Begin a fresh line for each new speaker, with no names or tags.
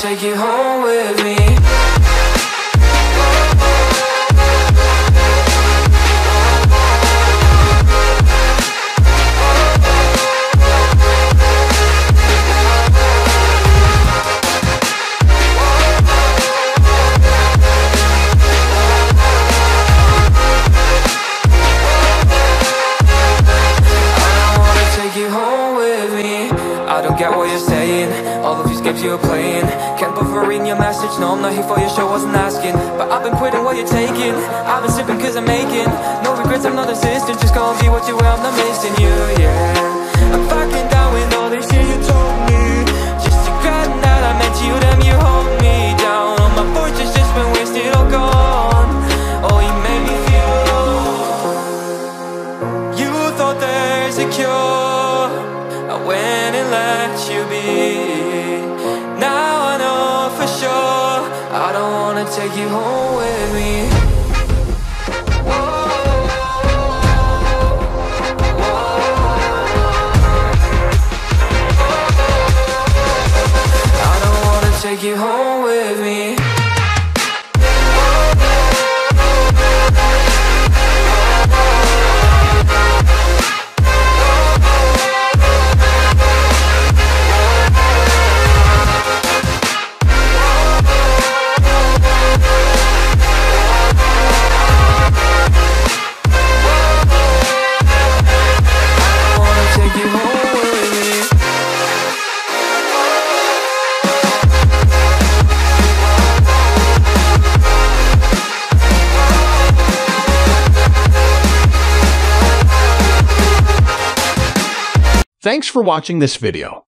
take you home with me. I don't get what you're saying, all of these games you're playing. Can't bother reading your message, no I'm not here for your show, wasn't asking. But I've been quitting what you're taking, I've been sipping cause I'm making no regrets, I'm not insistent, just go and be what you are, I'm not missing you, yeah. I'm fucking down with all this shit you told me, just regretting that I met you, damn you hold me down. All my fortune's just been wasted, all gone. Oh, you made me feel alone. You thought there's a cure, I went and let you be. Now I know for sure I don't wanna take you home with me. I don't wanna take you home with me.
Thanks for watching this video.